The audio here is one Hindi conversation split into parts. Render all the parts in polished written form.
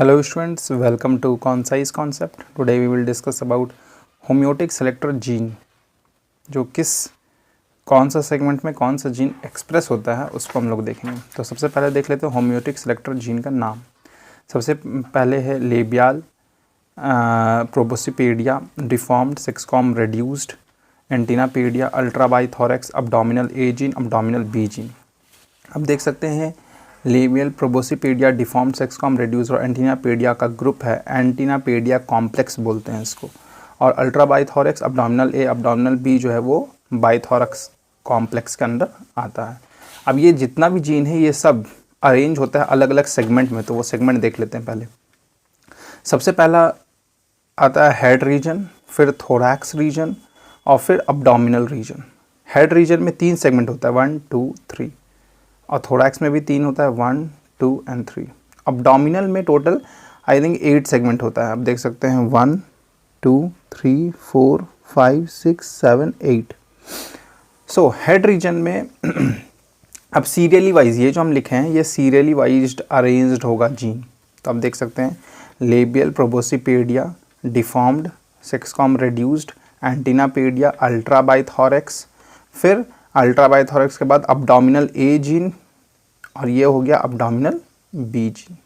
Hello students, welcome to Concise Concept. Today we will discuss about homeotic selector gene, जो कौन सा सेगमेंट में कौन सा जीन एक्सप्रेस होता है उसको हम लोग देखेंगे। तो सबसे पहले देख लेते हैं होम्योटिक सेलेक्टर जीन का नाम। सबसे पहले है लेबियल प्रोबोसिपेडिया डिफॉर्म्ड सेक्सकॉम रेड्यूस्ड एंटीनापेडिया अल्ट्राबाइथोरेक्स अब्डोमिनल ए जीन अब्डोमिनल बी जीन। अब देख सकते हैं लेबियल प्रोबोसिपेडिया डिफॉर्म्ड सेक्सकॉम रेड्यूस्ड और एंटीनापेडिया का ग्रुप है, एंटीनापेडिया कॉम्प्लेक्स बोलते हैं इसको। और अल्ट्राबाइथोरेक्स अब्डोमिनल ए अब्डोमिनल बी जो है वो बाइथोरक्स कॉम्प्लेक्स के अंदर आता है। अब ये जितना भी जीन है ये सब अरेंज होता है अलग अलग सेगमेंट में, तो वो सेगमेंट देख लेते हैं। पहले सबसे पहला आता है हेड रीजन, फिर थोरैक्स रीजन और फिर अब्डोमिनल रीजन। हेड रीजन में 3 सेगमेंट होता है, 1 2 3, और थोरैक्स में भी 3 होता है, 1 2 एंड 3। अब्डोमिनल में टोटल आई थिंक 8 सेगमेंट होता है। आप देख सकते हैं 1 2 3 4 5 6 7 8। सो हेड रीजन में अब सीरियली वाइज ये जो हम लिखे हैं ये सीरियली वाइज अरेंज्ड होगा जीन। तो आप देख सकते हैं लेबियल प्रोबोसिपेडिया डिफॉर्म्ड सेक्सकॉम रेड्यूस्ड एंटीनापेडिया अल्ट्राबाइथोरेक्स, फिर अल्ट्राबाइथोरेक्स के बाद अब्डोमिनल ए जीन और ये हो गया अब्डोमिनल बी जीन।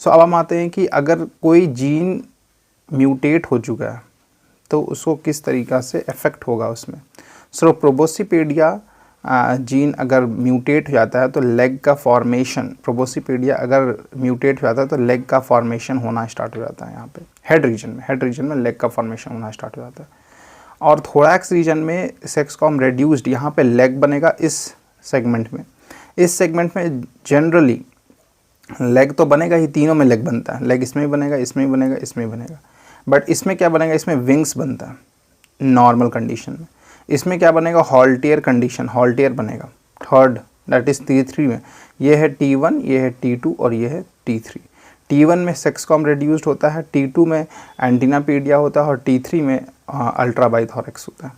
सो अब हम आते हैं कि अगर कोई जीन म्यूटेट हो चुका है तो उसको किस तरीक़ा से इफ़ेक्ट होगा उसमें। सो प्रोबोसिपेडिया जीन अगर म्यूटेट हो जाता है तो लेग का फॉर्मेशन, प्रोबोसिपेडिया अगर म्यूटेट हो जाता है तो लेग का फॉर्मेशन होना स्टार्ट हो जाता है। यहाँ पे हेड रीजन में लेग का फॉर्मेशन होना स्टार्ट हो जाता है। और थोरैक्स रीजन में सेक्सकॉम रेड्यूस्ड, यहाँ पे लेग बनेगा इस सेगमेंट में। इस सेगमेंट में जनरली लेग तो बनेगा ही, तीनों में लेग बनता है। लेग इसमें भी बनेगा, इसमें भी बनेगा, इसमें भी बनेगा। बट इसमें क्या बनेगा, इसमें विंग्स बनता है नॉर्मल कंडीशन में। इसमें क्या बनेगा, हॉल्टियर कंडीशन, हॉल्टियर बनेगा थर्ड, दैट इज़ T3 में। ये है T1, ये है T2 और ये है T3। T1 में सेक्सकॉम रेड्यूस्ड होता है, T2 में एंटीनापेडिया होता है और T3 में अल्ट्राबाइथोरेक्स होता है।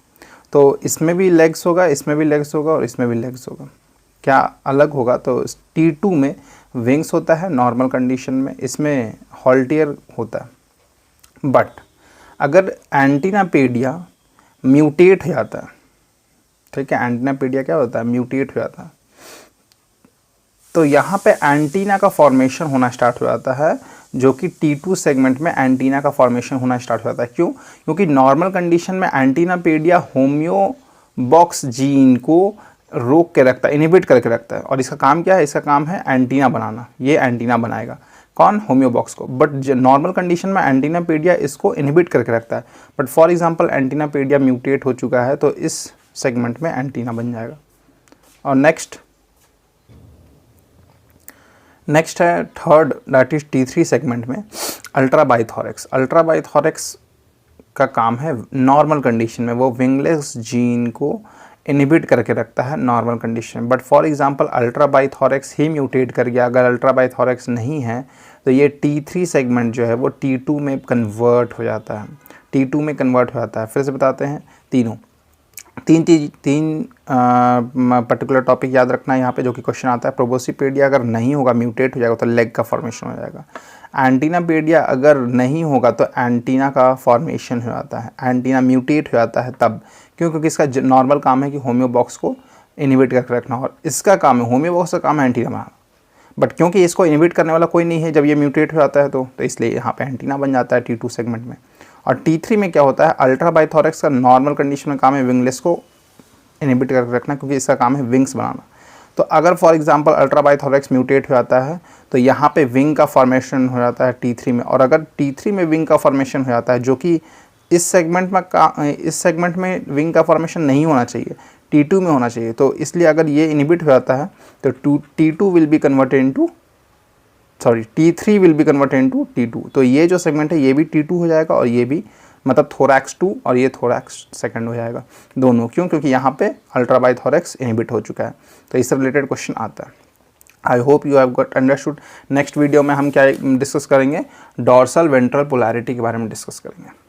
तो इसमें भी लेग्स होगा, इसमें भी लेग्स होगा और इसमें भी लेग्स होगा। क्या अलग होगा, तो T2 में विंग्स होता है नॉर्मल कंडीशन में, इसमें हॉल्टियर होता है। बट अगर एंटीनापेडिया म्यूटेट हो जाता है, ठीक है, एंटीनापेडिया क्या होता है, म्यूटेट हो जाता है, तो यहाँ पे एंटीना का फॉर्मेशन होना स्टार्ट हो जाता है, जो कि T2 सेगमेंट में एंटीना का फॉर्मेशन होना स्टार्ट हो जाता है। क्यों? क्योंकि नॉर्मल कंडीशन में एंटीनापेडिया होम्योबॉक्स जीन को रोक के रखता है, इनहिबिट करके रखता है। और इसका काम क्या है, इसका काम है एंटीना बनाना। ये एंटीना बनाएगा कौन, होम्योबॉक्स को। बट नॉर्मल कंडीशन में एंटीनापेडिया इसको इनहिबिट करके रखता है। बट फॉर एग्जांपल एंटीनापेडिया म्यूटेट हो चुका है तो इस सेगमेंट में एंटीना बन जाएगा। और नेक्स्ट है third, that is T3 segment में अल्ट्राबाइथोरेक्स। अल्ट्राबाइथोरेक्स का काम है नॉर्मल कंडीशन में वो विंगलेस जीन को इनहिबिट करके रखता है नॉर्मल कंडीशन में। बट फॉर एग्जांपल अल्ट्राबाइथोरेक्स ही म्यूटेट कर गया, अगर अल्ट्राबाइथोरेक्स नहीं है तो ये T3 सेगमेंट जो है वो T2 में कन्वर्ट हो जाता है, T2 में कन्वर्ट हो जाता है। फिर से बताते हैं, तीन पर्टिकुलर टॉपिक याद रखना है यहाँ पे जो कि क्वेश्चन आता है। प्रोबोसिपेडिया अगर नहीं होगा, म्यूटेट हो जाएगा तो लेग का फॉर्मेशन हो जाएगा। एंटीनापेडिया अगर नहीं होगा तो एंटीना का फॉर्मेशन हो जाता है, एंटीना म्यूटेट हो जाता है तब। क्यों? क्योंकि इसका नॉर्मल काम है कि होम्योबॉक्स को इनहिबिट करके रखना, और इसका काम है, होम्योबॉक्स का काम है एंटीना बनाना। बट क्योंकि इसको इनहिबिट करने वाला कोई नहीं है जब ये म्यूटेट हो जाता है तो इसलिए यहाँ पे एंटीना बन जाता है T2 सेगमेंट में। और T3 में क्या होता है, अल्ट्राबाइथोरेक्स का नॉर्मल कंडीशन में काम है विंगलेस को इनहिबिट करके रखना, क्योंकि इसका काम है विंग्स बनाना। तो अगर फॉर एग्जांपल अल्ट्राबाइथोरेक्स म्यूटेट हो जाता है तो यहाँ पे विंग का फॉर्मेशन हो जाता है T3 में। और अगर T3 में विंग का फॉर्मेशन हो जाता है, जो कि इस सेगमेंट में विंग का फॉर्मेशन नहीं होना चाहिए, T2 में होना चाहिए, तो इसलिए अगर ये इनहिबिट हो जाता है तो T3 will be converted into T2। तो ये जो सेगमेंट है ये भी T2 हो जाएगा और ये भी, मतलब थोरैक्स 2 और ये थोरैक्स सेकंड हो जाएगा दोनों। क्यों? क्योंकि यहाँ पे अल्ट्राबाइथोरेक्स इनहिबिट हो चुका है। तो इससे रिलेटेड क्वेश्चन आता है। I hope you have got understood. Next video में हम क्या डिस्कस करेंगे, डॉर्सल वेंट्रल पोलैरिटी के बारे में डिस्कस करेंगे।